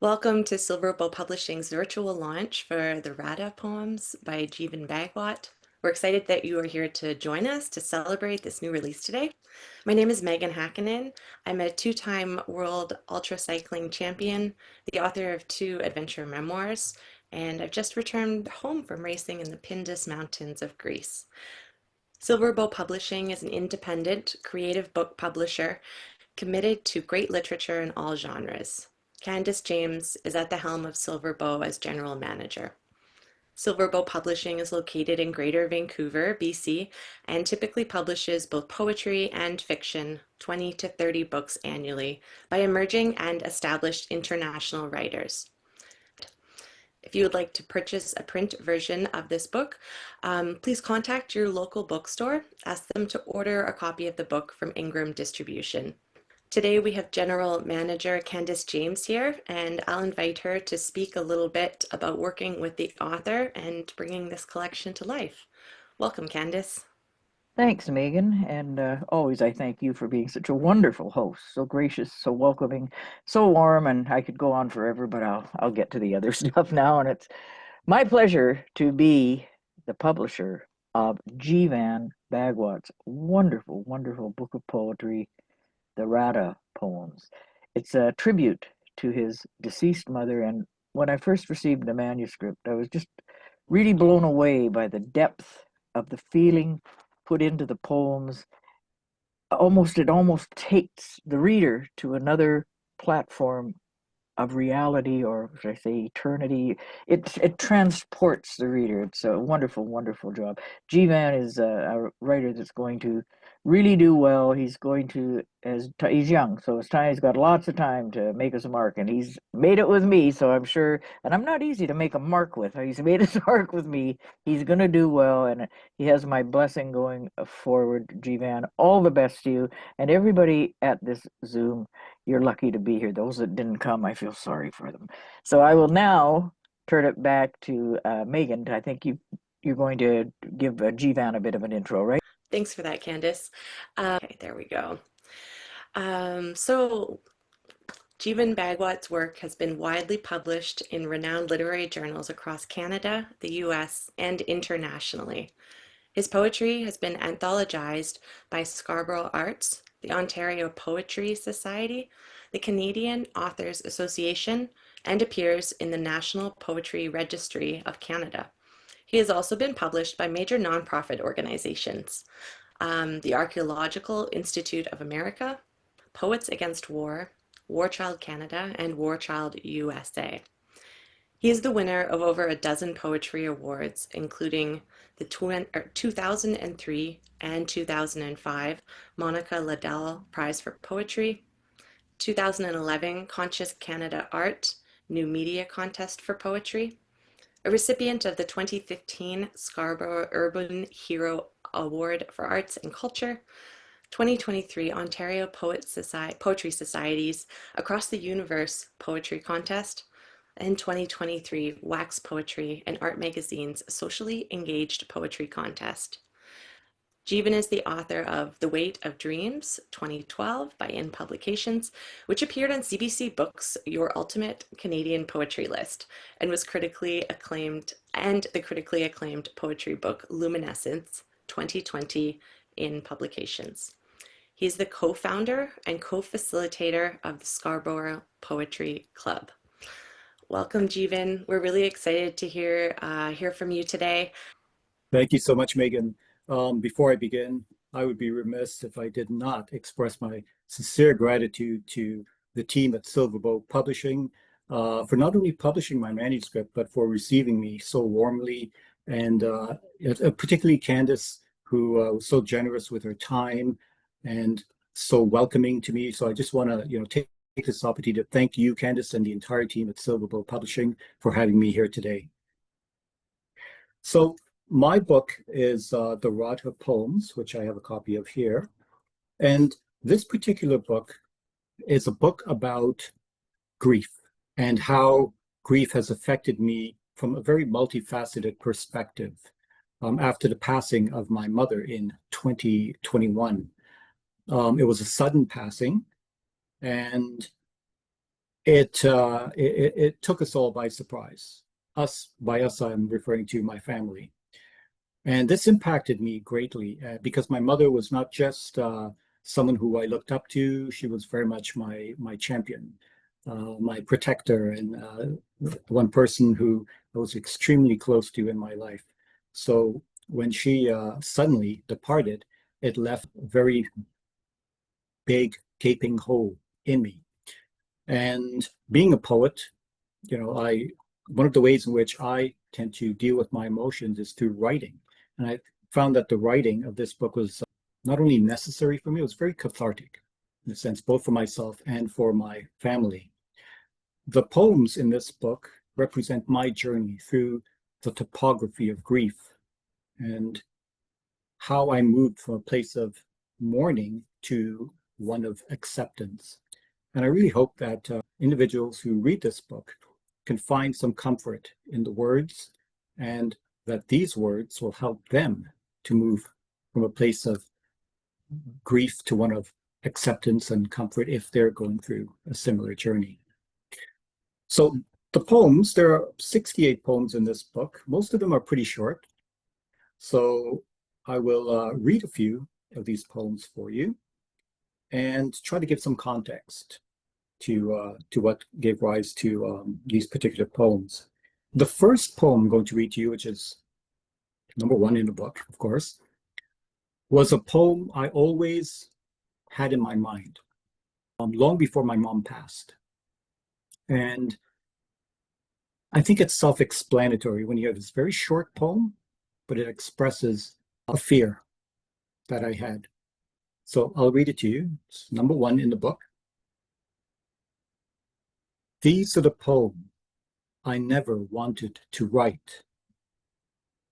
Welcome to Silver Bow Publishing's virtual launch for the Radha Poems by Jeevan Bhagwat. We're excited that you are here to join us to celebrate this new release today. My name is Megan Hakkinen. I'm a two-time world ultra cycling champion, the author of two adventure memoirs, and I've just returned home from racing in the Pindus Mountains of Greece. Silver Bow Publishing is an independent, creative book publisher committed to great literature in all genres. Candice James is at the helm of Silver Bow as general manager. Silver Bow Publishing is located in Greater Vancouver, BC, and typically publishes both poetry and fiction, 20 to 30 books annually, by emerging and established international writers. If you would like to purchase a print version of this book, please contact your local bookstore. Ask them to order a copy of the book from Ingram Distribution. Today we have General Manager Candice James here, and I'll invite her to speak a little bit about working with the author and bringing this collection to life. Welcome, Candice. Thanks, Megan, and always I thank you for being such a wonderful host, so gracious, so welcoming, so warm, and I could go on forever, but I'll get to the other stuff now, and it's my pleasure to be the publisher of Jeevan Bhagwat's wonderful, wonderful book of poetry, the Radha Poems. It's a tribute to his deceased mother, and when I first received the manuscript, I was just really blown away by the depth of the feeling put into the poems. It almost takes the reader to another platform of reality, or should I say eternity. It transports the reader. It's a wonderful, wonderful job. Jeevan is a writer that's going to really do well. He's going to, he's young, so he's got lots of time to make us a mark, and he's made it with me, so I'm sure, and I'm not easy to make a mark with. He's made his mark with me. He's going to do well, and he has my blessing going forward. Jeevan, all the best to you, and everybody at this Zoom. You're lucky to be here. Those that didn't come, I feel sorry for them. So I will now turn it back to Megan. I think you're going to give Jeevan a bit of an intro, right? Thanks for that, Candice. Okay, there we go. So Jeevan Bhagwat's work has been widely published in renowned literary journals across Canada, the US, and internationally. His poetry has been anthologized by Scarborough Arts, the Ontario Poetry Society, the Canadian Authors Association, and appears in the National Poetry Registry of Canada. He has also been published by major nonprofit organizations, the Archaeological Institute of America, Poets Against War, War Child Canada, and War Child USA. He is the winner of over a dozen poetry awards, including the 2003 and 2005 Monica Liddell Prize for Poetry, 2011 Conscious Canada Art New Media Contest for Poetry, a recipient of the 2015 Scarborough Urban Hero Award for Arts and Culture, 2023 Ontario Poetry Society's Across the Universe Poetry Contest, and 2023 Wax Poetry and Art Magazine's Socially Engaged Poetry Contest. Jeevan is the author of The Weight of Dreams, 2012 by In Publications, which appeared on CBC Books' Your Ultimate Canadian Poetry List, and was critically acclaimed, and the critically acclaimed poetry book Luminescence, 2020 in Publications. He's the co-founder and co-facilitator of the Scarborough Poetry Club. Welcome, Jeevan. We're really excited to hear from you today. Thank you so much, Megan. Before I begin, I would be remiss if I did not express my sincere gratitude to the team at Silver Bow Publishing for not only publishing my manuscript, but for receiving me so warmly, and particularly Candice, who was so generous with her time and so welcoming to me. So I just want to, take this opportunity to thank you, Candice, and the entire team at Silver Bow Publishing for having me here today. So my book is the Radha Poems, which I have a copy of here. And this particular book is a book about grief and how grief has affected me from a very multifaceted perspective after the passing of my mother in 2021. It was a sudden passing, and it took us all by surprise. By us, I'm referring to my family. And this impacted me greatly because my mother was not just someone who I looked up to. She was very much my champion, my protector, and one person who I was extremely close to in my life. So when she suddenly departed, it left a very big gaping hole in me. And being a poet, one of the ways in which I tend to deal with my emotions is through writing. And I found that the writing of this book was not only necessary for me, it was very cathartic in a sense, both for myself and for my family. The poems in this book represent my journey through the topography of grief and how I moved from a place of mourning to one of acceptance. And I really hope that individuals who read this book can find some comfort in the words, and that these words will help them to move from a place of grief to one of acceptance and comfort if they're going through a similar journey. So the poems, there are 68 poems in this book. Most of them are pretty short. So I will read a few of these poems for you and try to give some context to what gave rise to these particular poems. The first poem I'm going to read to you, which is number one in the book, of course, was a poem I always had in my mind long before my mom passed. And I think it's self-explanatory when you have this very short poem, but it expresses a fear that I had. So I'll read it to you. It's number one in the book. These are the poems I never wanted to write,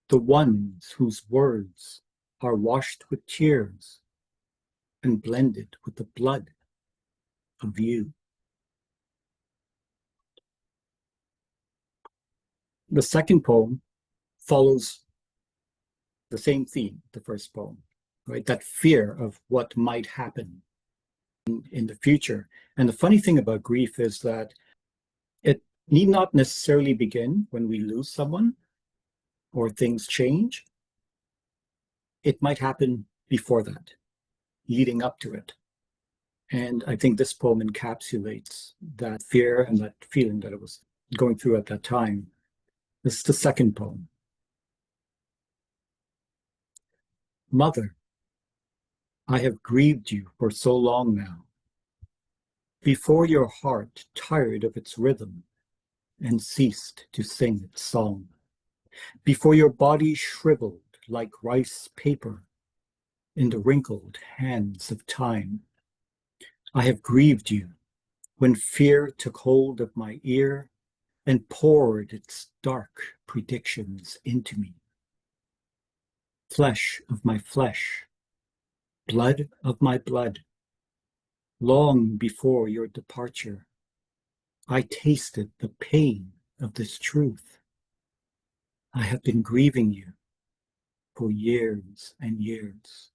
the ones whose words are washed with tears and blended with the blood of you. The second poem follows the same theme, the first poem, right? That fear of what might happen in the future. And the funny thing about grief is that it need not necessarily begin when we lose someone or things change. It might happen before that, leading up to it. And I think this poem encapsulates that fear and that feeling that I was going through at that time. This is the second poem. Mother, I have grieved you for so long now. Before your heart tired of its rhythm and ceased to sing its song. Before your body shriveled like rice paper in the wrinkled hands of time. I have grieved you when fear took hold of my ear and poured its dark predictions into me. Flesh of my flesh, blood of my blood, long before your departure, I tasted the pain of this truth. I have been grieving you for years and years.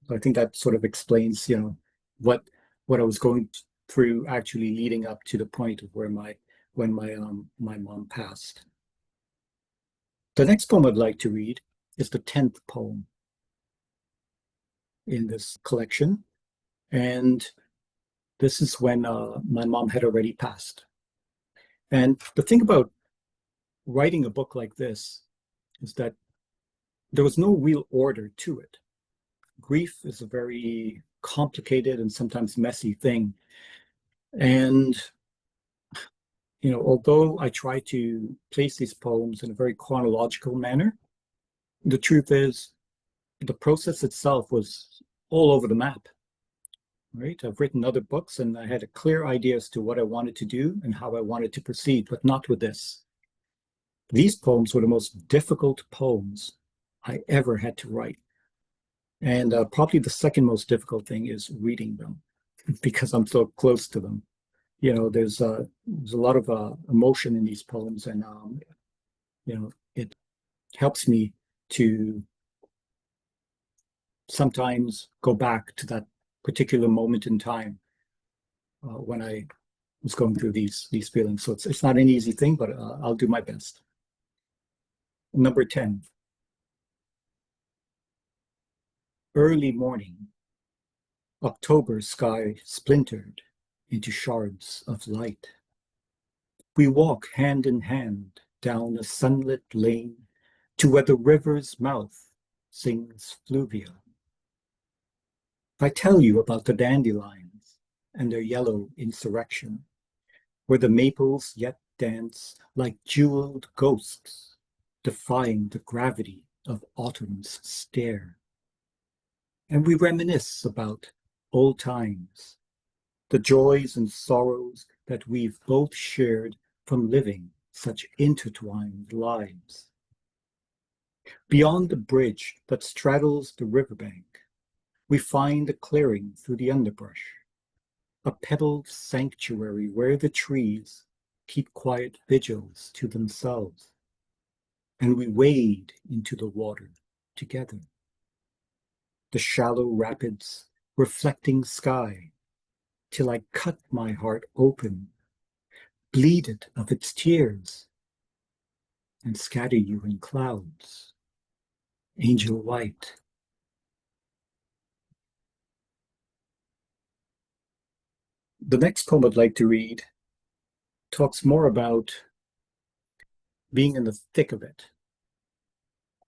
So I think that sort of explains, what I was going through actually leading up to the point of when my mom passed. The next poem I'd like to read is the 10th poem in this collection. And this is when my mom had already passed. And the thing about writing a book like this is that there was no real order to it. Grief is a very complicated and sometimes messy thing. And, although I try to place these poems in a very chronological manner, the truth is the process itself was all over the map. Right? I've written other books and I had a clear idea as to what I wanted to do and how I wanted to proceed, but not with this. These poems were the most difficult poems I ever had to write. And probably the second most difficult thing is reading them because I'm so close to them. There's a lot of emotion in these poems, and it helps me to sometimes go back to that particular moment in time when I was going through these feelings. So it's not an easy thing, but I'll do my best. Number 10. Early morning, October sky splintered into shards of light. We walk hand in hand down a sunlit lane to where the river's mouth sings fluvia. I tell you about the dandelions and their yellow insurrection, where the maples yet dance like jeweled ghosts, defying the gravity of autumn's stare. And we reminisce about old times, the joys and sorrows that we've both shared from living such intertwined lives. Beyond the bridge that straddles the riverbank, we find a clearing through the underbrush, a pebbled sanctuary where the trees keep quiet vigils to themselves, and we wade into the water together. The shallow rapids reflecting sky, till I cut my heart open, bleed it of its tears, and scatter you in clouds, angel white. The next poem I'd like to read talks more about being in the thick of it,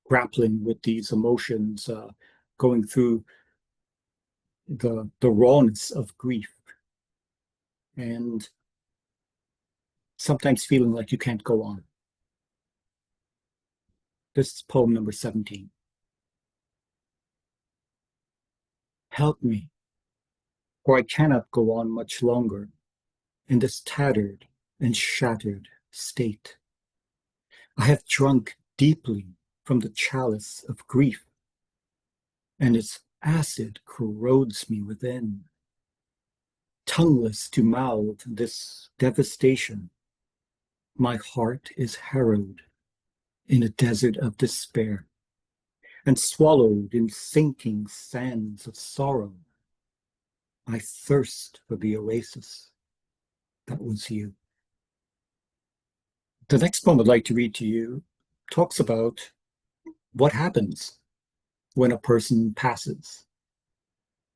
grappling with these emotions, going through the rawness of grief, and sometimes feeling like you can't go on. This is poem number 17. Help me, for I cannot go on much longer in this tattered and shattered state. I have drunk deeply from the chalice of grief, and its acid corrodes me within. Tongueless to mouth this devastation, my heart is harrowed in a desert of despair, and swallowed in sinking sands of sorrow. I thirst for the oasis that was you. The next poem I'd like to read to you talks about what happens when a person passes.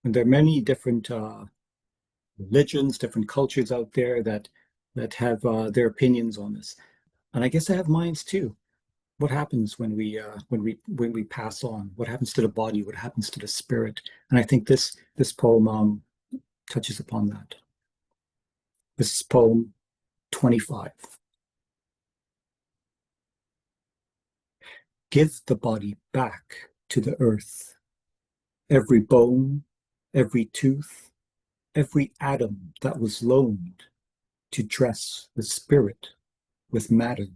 And there are many different religions, different cultures out there that have their opinions on this, and I guess I have mine too. What happens when we pass on? What happens to the body? What happens to the spirit? And I think this poem touches upon that. This is poem 25. Give the body back to the earth. Every bone, every tooth, every atom that was loaned to dress the spirit with matter.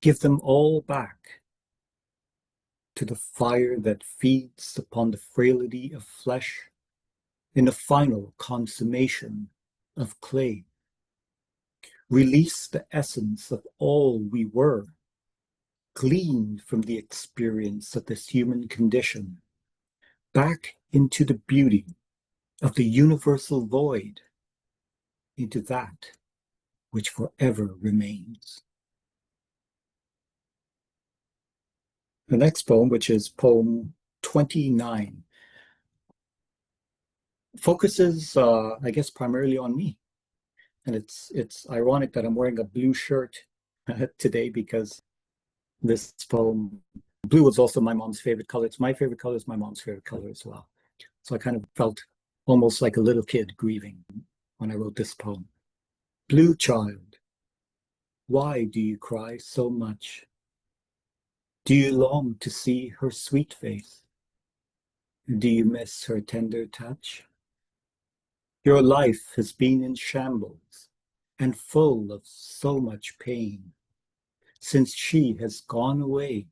Give them all back to the fire that feeds upon the frailty of flesh in the final consummation of clay. Release the essence of all we were, gleaned from the experience of this human condition, back into the beauty of the universal void, into that which forever remains. The next poem, which is poem 29, focuses, I guess, primarily on me. And it's ironic that I'm wearing a blue shirt today, because this poem, blue was also my mom's favorite color. It's my favorite color, it's my mom's favorite color as well. So I kind of felt almost like a little kid grieving when I wrote this poem. Blue child, why do you cry so much? Do you long to see her sweet face? Do you miss her tender touch? Your life has been in shambles and full of so much pain, since she has gone away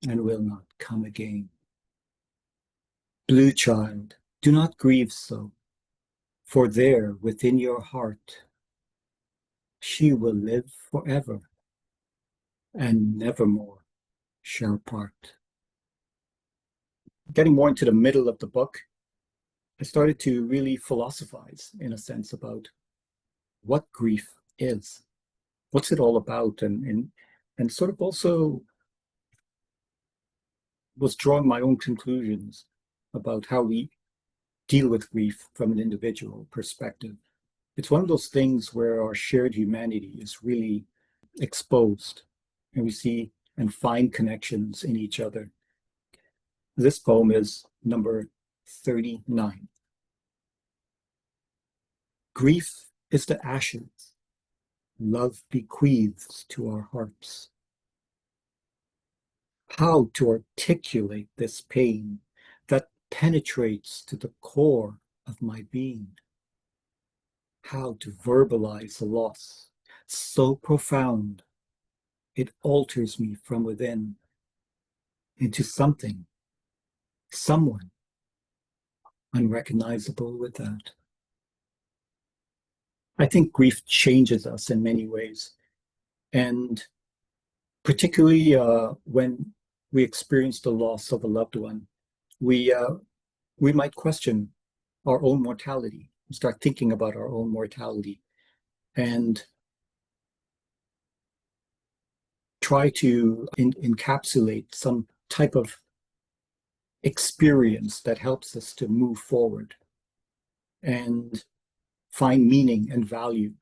and will not come again. Blue child, do not grieve so, for there within your heart she will live forever and nevermore shall part. Getting more into the middle of the book, I started to really philosophize, in a sense, about what grief is, what's it all about, and sort of also was drawing my own conclusions about how we deal with grief from an individual perspective. It's one of those things where our shared humanity is really exposed, and we see and find connections in each other. This poem is number 39. Grief is the ashes love bequeaths to our hearts. How to articulate this pain that penetrates to the core of my being? How to verbalize a loss so profound it alters me from within into something, someone unrecognizable without. I think grief changes us in many ways, and particularly when we experience the loss of a loved one, we might question our own mortality, start thinking about our own mortality, and try to encapsulate some type of experience that helps us to move forward and find meaning and value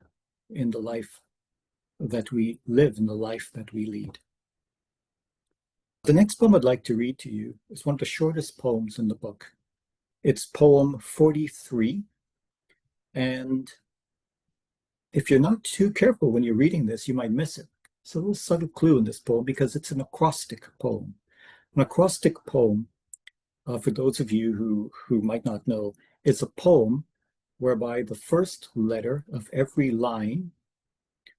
in the life that we live, in the life that we lead. The next poem I'd like to read to you is one of the shortest poems in the book. It's poem 43, and if you're not too careful when you're reading this, you might miss it. It's a little subtle clue in this poem because it's an acrostic poem. An acrostic poem, for those of you who might not know, is a poem whereby the first letter of every line,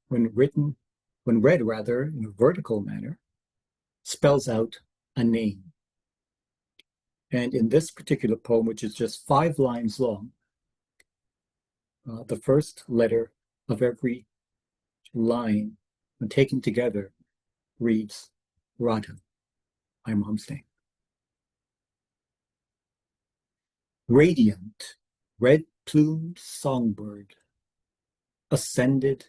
when read rather in a vertical manner, spells out a name. And in this particular poem, which is just 5 lines long, the first letter of every line, when taken together, reads Radha, my mom's name. Radiant, red-plumed songbird, ascended,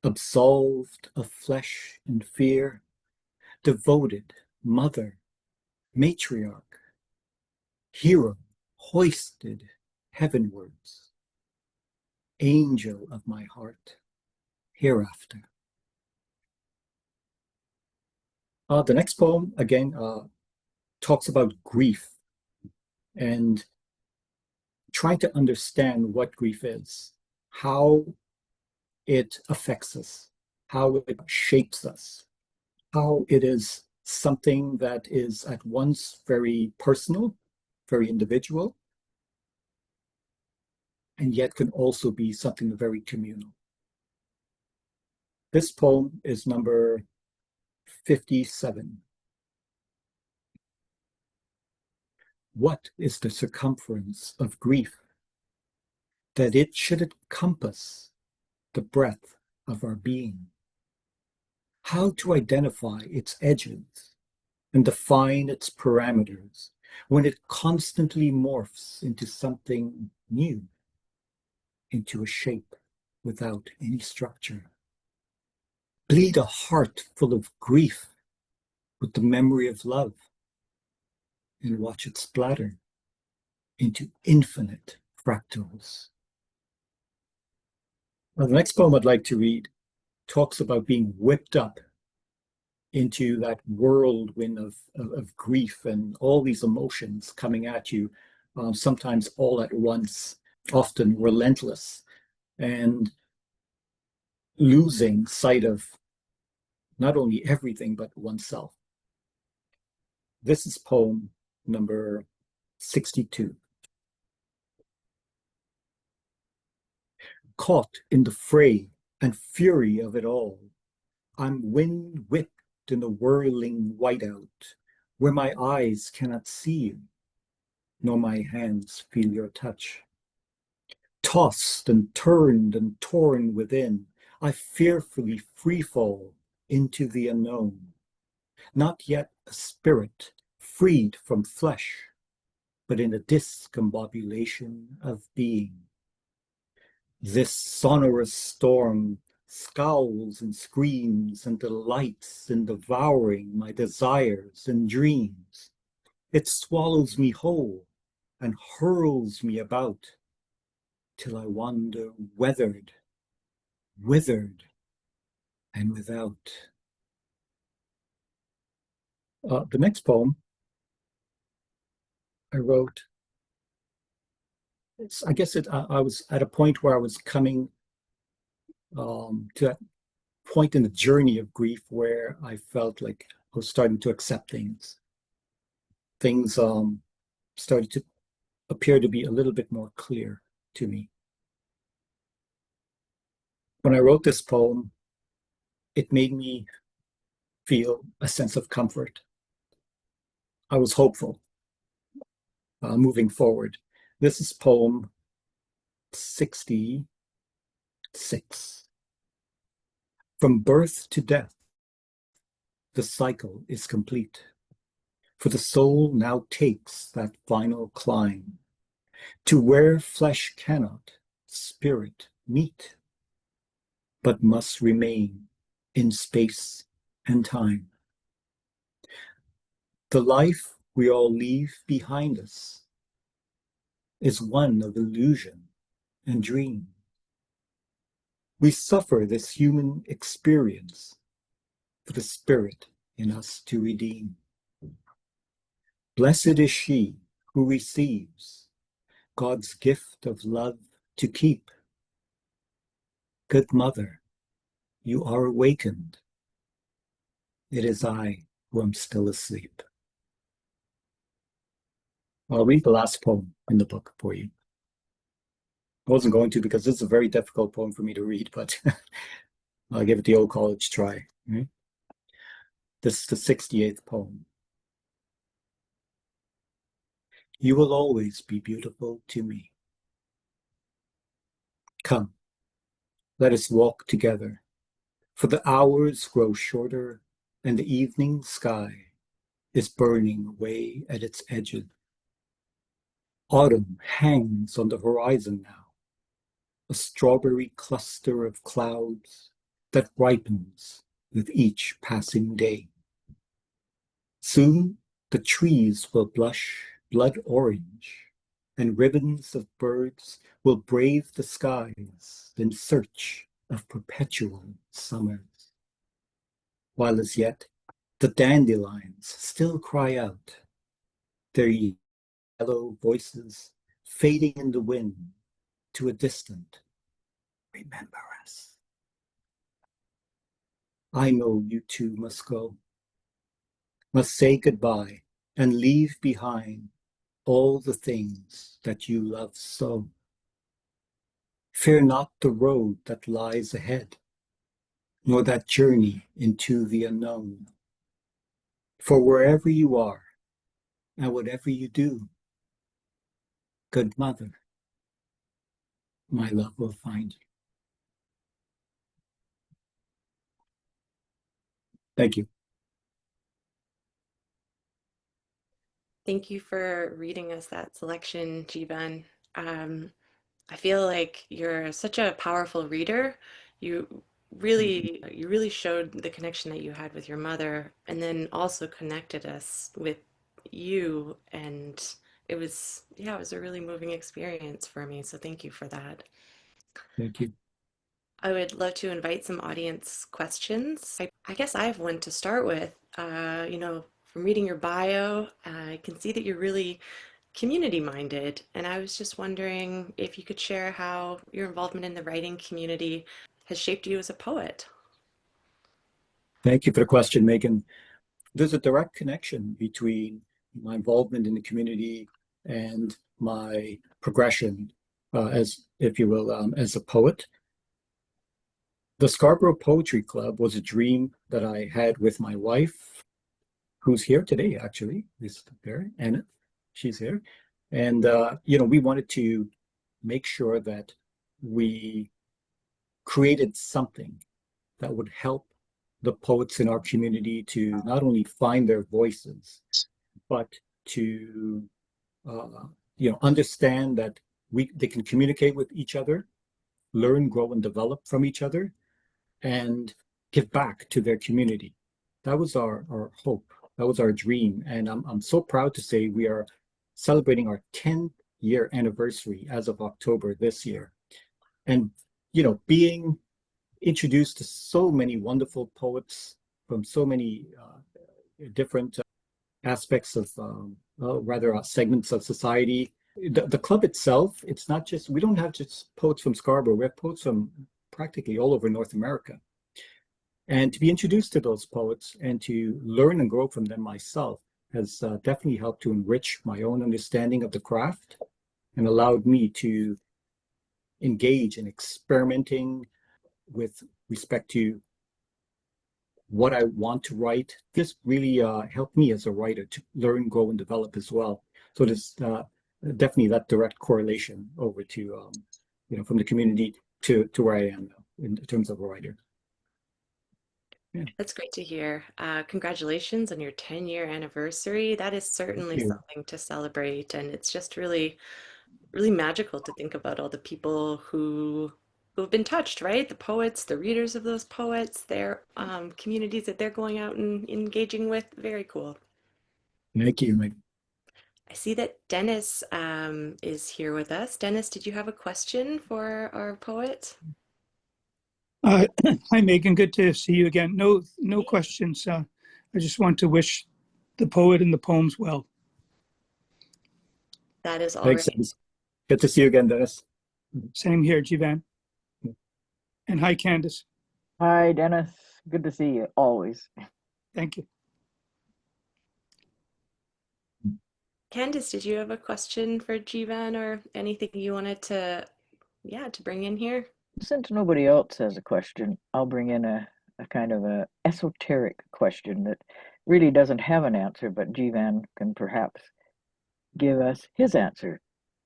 absolved of flesh and fear, devoted mother, matriarch, hero hoisted heavenwards, angel of my heart, hereafter. The next poem, again, talks about grief and trying to understand what grief is, how it affects us, how it shapes us, how it is something that is at once very personal, very individual, and yet can also be something very communal. This poem is number 57. What is the circumference of grief? That it should encompass the breadth of our being. How to identify its edges and define its parameters when it constantly morphs into something new, into a shape without any structure. Bleed a heart full of grief with the memory of love and watch it splatter into infinite fractals. Now, the next poem I'd like to read talks about being whipped up into that whirlwind of grief and all these emotions coming at you, sometimes all at once, often relentless, and losing sight of not only everything but oneself. This is poem number 62. Caught in the fray and fury of it all, I'm wind-whipped in the whirling whiteout, where my eyes cannot see you, nor my hands feel your touch. Tossed and turned and torn within, I fearfully freefall into the unknown, not yet a spirit freed from flesh, but in a discombobulation of being. This sonorous storm scowls and screams and delights in devouring my desires and dreams. It swallows me whole and hurls me about till I wander weathered, withered, and without. The next poem I wrote, I guess I was at a point where I was coming to that point in the journey of grief where I felt like I was starting to accept things. Things started to appear to be a little bit more clear to me. When I wrote this poem, it made me feel a sense of comfort. I was hopeful moving forward. This is poem 66. From birth to death, the cycle is complete. For the soul now takes that final climb to where flesh cannot, spirit meet, but must remain in space and time. The life we all leave behind us is one of illusion and dream. We suffer this human experience for the spirit in us to redeem. Blessed is she who receives God's gift of love to keep. Good mother, you are awakened. It is I who am still asleep. I'll read the last poem in the book for you. I wasn't going to because this is a very difficult poem for me to read, but I'll give it the old college try. Right? This is the 68th poem. You will always be beautiful to me. Come, let us walk together, for the hours grow shorter and the evening sky is burning away at its edges. Autumn hangs on the horizon now, a strawberry cluster of clouds that ripens with each passing day. Soon the trees will blush blood orange, and ribbons of birds will brave the skies in search of perpetual summers. While as yet the dandelions still cry out, their yellow voices fading in the wind to a distant remember us. I know you too must go, must say goodbye and leave behind all the things that you love so. Fear not the road that lies ahead, nor that journey into the unknown. For wherever you are and whatever you do, good mother, my love will find you. Thank you. Thank you for reading us that selection, Jeevan. I feel like you're such a powerful reader. You you really showed the connection that you had with your mother, and then also connected us with you. And yeah, it was a really moving experience for me. So thank you for that. Thank you. I would love to invite some audience questions. I guess I have one to start with. From reading your bio, I can see that you're really community minded, and I was just wondering if you could share how your involvement in the writing community has shaped you as a poet. Thank you for the question, Megan. There's a direct connection between my involvement in the community and my progression as, if you will, as a poet. The Scarborough Poetry Club was a dream that I had with my wife, who's here today, actually, is there, Anna. She's here. And, we wanted to make sure that we created something that would help the poets in our community to not only find their voices, but to understand that they can communicate with each other, learn, grow, and develop from each other, and give back to their community. That was our hope. That was our dream. And I'm so proud to say we are celebrating our 10-year anniversary as of October this year. And, being introduced to so many wonderful poets from so many different aspects of, rather, segments of society. The club itself, it's not just, we don't have just poets from Scarborough, we have poets from practically all over North America. And to be introduced to those poets and to learn and grow from them myself has definitely helped to enrich my own understanding of the craft and allowed me to engage in experimenting with respect to what I want to write. This really helped me as a writer to learn, grow, and develop as well. So there's definitely that direct correlation over to, from the community to where I am now in terms of a writer. Yeah. That's great to hear. Congratulations on your 10-year anniversary. That is certainly something to celebrate, and it's just really, really magical to think about all the people who've been touched, right? The poets, the readers of those poets, their communities that they're going out and engaging with. Very cool. Thank you, Mike. I see that Dennis is here with us. Dennis, did you have a question for our poet? Hi, Megan. Good to see you again. No questions. I just want to wish the poet and the poems well. That is all Thanks, right. Dennis. Good to see you again, Dennis. Same here, Jeevan. And hi, Candace. Hi, Dennis. Good to see you, always. Thank you. Candace, did you have a question for Jeevan or anything you wanted to bring in here? Since nobody else has a question, I'll bring in a kind of a esoteric question that really doesn't have an answer, but Jeevan can perhaps give us his answer.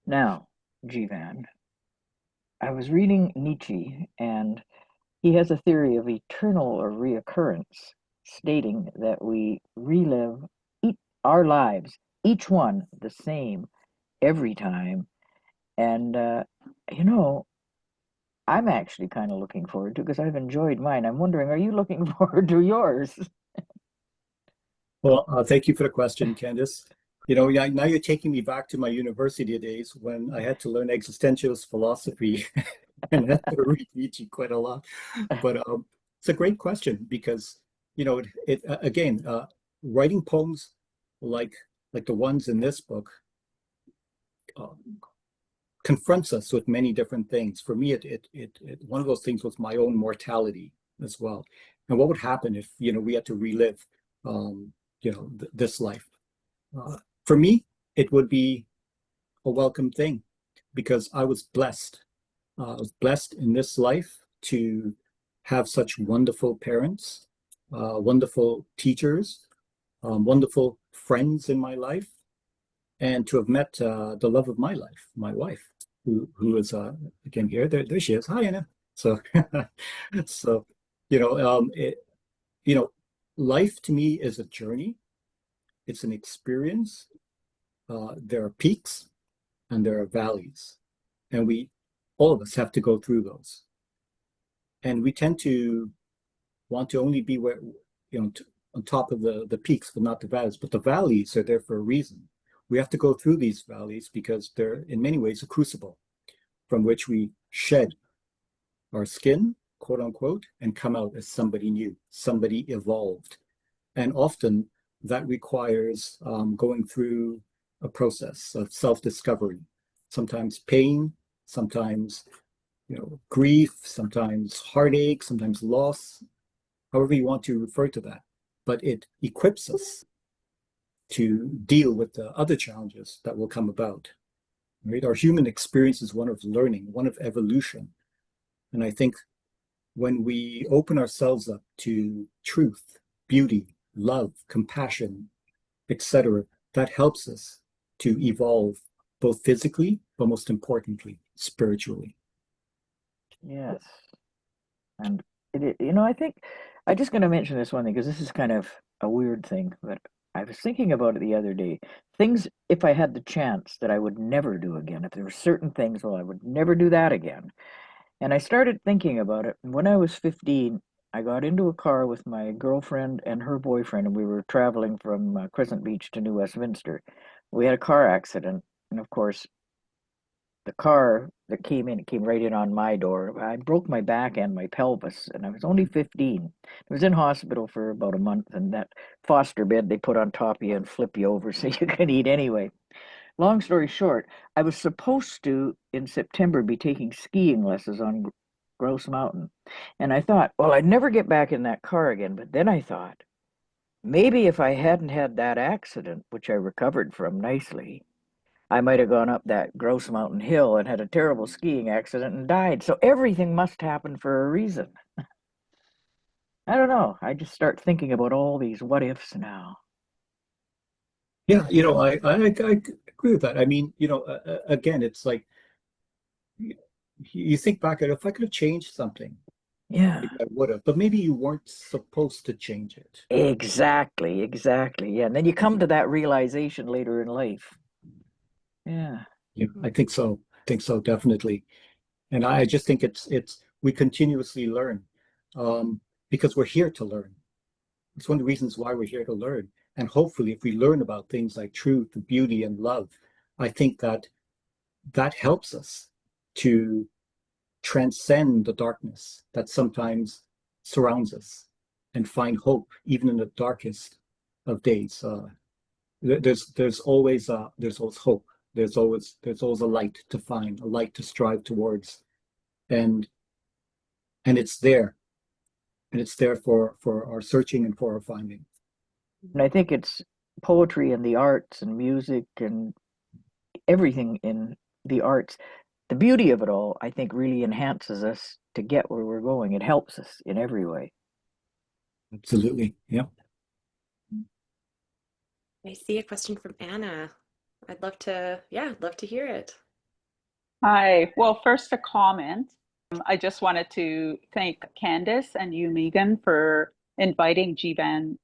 Now, Jeevan, I was reading Nietzsche, and he has a theory of eternal reoccurrence, stating that we relive our lives, each one the same, every time. And, you know, I'm actually kind of looking forward to, because I've enjoyed mine. I'm wondering, are you looking forward to yours? Well, thank you for the question, Candace. Now you're taking me back to my university days when I had to learn existentialist philosophy and had to read Nietzsche quite a lot. But it's a great question because, again, writing poems like the ones in this book confronts us with many different things. For me, one of those things was my own mortality as well, and what would happen if we had to relive this life. For me, it would be a welcome thing because I was blessed. I was blessed in this life to have such wonderful parents, wonderful teachers, wonderful friends in my life, and to have met the love of my life, my wife, who is again here. There she is. Hi, Anna. So, so life to me is a journey. It's an experience. There are peaks and there are valleys, and all of us have to go through those. And we tend to want to only be where on top of the peaks, but not the valleys. But the valleys are there for a reason. We have to go through these valleys because they're in many ways a crucible from which we shed our skin, quote unquote, and come out as somebody new, somebody evolved. And often that requires going through a process of self-discovery, sometimes pain, sometimes grief, sometimes heartache, sometimes loss, however you want to refer to that. But it equips us to deal with the other challenges that will come about. Right? Our human experience is one of learning, one of evolution. And I think when we open ourselves up to truth, beauty, love, compassion, etc., that helps us to evolve both physically, but most importantly, spiritually. Yes. And I think I'm just going to mention this one thing because this is kind of a weird thing, but I was thinking about it the other day. Things, if I had the chance, that I would never do again. If there were certain things, well, I would never do that again. And I started thinking about it. And when I was 15, I got into a car with my girlfriend and her boyfriend, and we were traveling from Crescent Beach to New Westminster. We had a car accident. And of course, the car that came in, it came right in on my door. I broke my back and my pelvis, and I was only 15. I was in hospital for about a month, and that foster bed they put on top of you and flip you over so you can eat anyway. Long story short, I was supposed to, in September, be taking skiing lessons on Grouse Mountain. And I thought, well, I'd never get back in that car again. But then I thought, maybe if I hadn't had that accident, which I recovered from nicely, I might have gone up that Grouse Mountain hill and had a terrible skiing accident and died. So everything must happen for a reason. I don't know. I just start thinking about all these what ifs now. Yeah, I agree with that. I mean, again, it's like you, you think back at if I could have changed something, Yeah, maybe I would have, but maybe you weren't supposed to change it. exactly, exactly. Yeah. And then you come to that realization later in life. Yeah. Yeah, I think so. I think so, definitely. And I just think it's we continuously learn, um, because we're here to learn. It's one of the reasons why we're here to learn. And hopefully, if we learn about things like truth, beauty, and love, I think that helps us to transcend the darkness that sometimes surrounds us and find hope even in the darkest of days. There's always hope. There's always a light to find, a light to strive towards, and and it's there for our searching and for our finding. And I think it's poetry and the arts and music and everything in the arts. The beauty of it all, I think, really enhances us to get where we're going. It helps us in every way. Absolutely, yeah. I see a question from Anna. I'd love to hear it. Hi. Well, first a comment. I just wanted to thank Candace and you, Megan, for inviting Jeevan,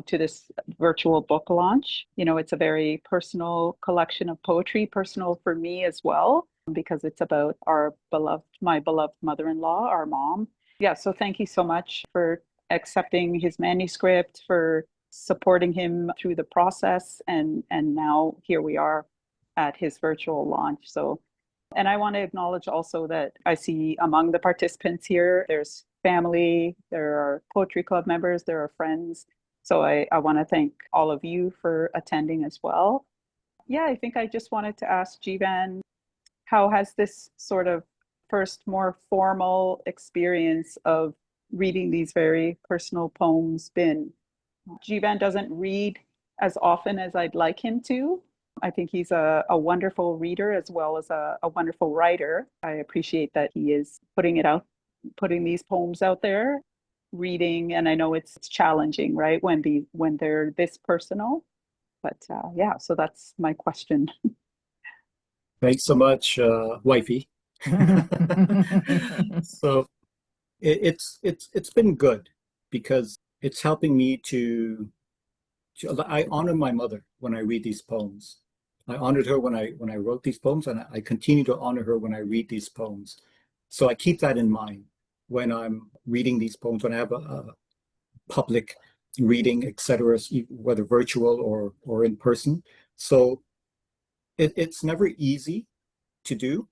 to this virtual book launch. It's a very personal collection of poetry, personal for me as well, because it's about my beloved mother-in-law, our mom. Yeah, so thank you so much for accepting his manuscript, for supporting him through the process, and now here we are at his virtual launch. So and I want to acknowledge also that I see among the participants here, there's family, there are poetry club members, there are friends. So I want to thank all of you for attending as well. Yeah, I think I just wanted to ask Jeevan, how has this sort of first more formal experience of reading these very personal poems been? Jeevan doesn't read as often as I'd like him to. I think he's a wonderful reader as well as a wonderful writer. I appreciate that he is putting these poems out there, reading, and I know it's challenging, right, when they're this personal. But yeah, so that's my question. Thanks so much, wifey. So it's been good because it's helping me I honor my mother when I read these poems. I honored her when I wrote these poems, and I continue to honor her when I read these poems. So I keep that in mind when I'm reading these poems, when I have a public reading, etc., whether virtual or in person. So it's never easy to do.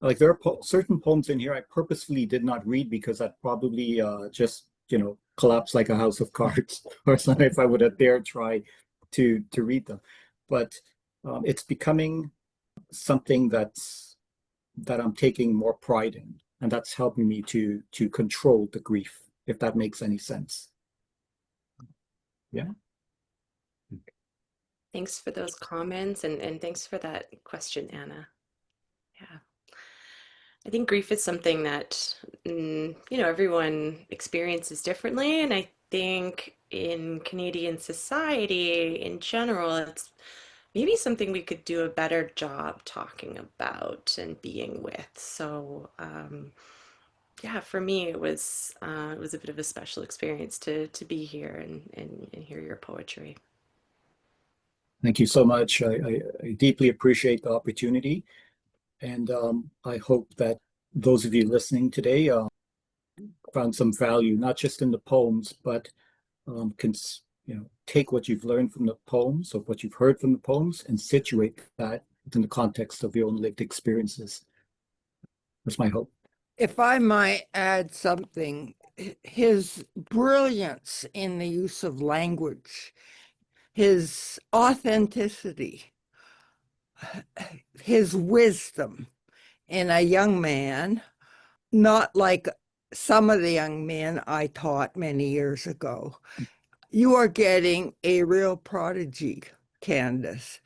Like there are certain poems in here I purposefully did not read because I'd probably just collapse like a house of cards or something if I would have dared try to read them. But it's becoming something that I'm taking more pride in, and that's helping me to control the grief, if that makes any sense. Yeah. Thanks for those comments and thanks for that question, Anna. Yeah. I think grief is something that, everyone experiences differently. And I think in Canadian society in general, it's maybe something we could do a better job talking about and being with. So, yeah, for me, it was a bit of a special experience to be here and hear your poetry. Thank you so much. I deeply appreciate the opportunity. And I hope that those of you listening today found some value, not just in the poems, but can take what you've learned from the poems or what you've heard from the poems and situate that within the context of your own lived experiences. That's my hope. If I might add something, his brilliance in the use of language, his authenticity, his wisdom in a young man, not like some of the young men I taught many years ago. You are getting a real prodigy, Candace.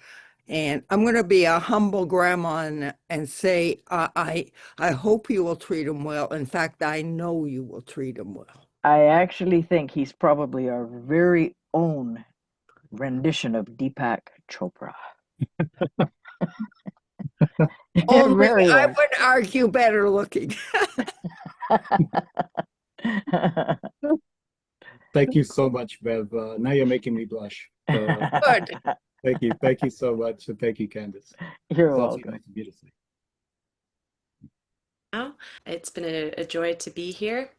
And I'm going to be a humble grandma and say, I hope you will treat him well. In fact, I know you will treat him well. I actually think he's probably our very own rendition of Deepak Chopra. Only Very I well. would argue better looking. Thank you so much, Bev. Now you're making me blush. Good. Thank you. Thank you so much. And thank you, Candace. You're It's also welcome. nice of you to say. It's been a joy to be here.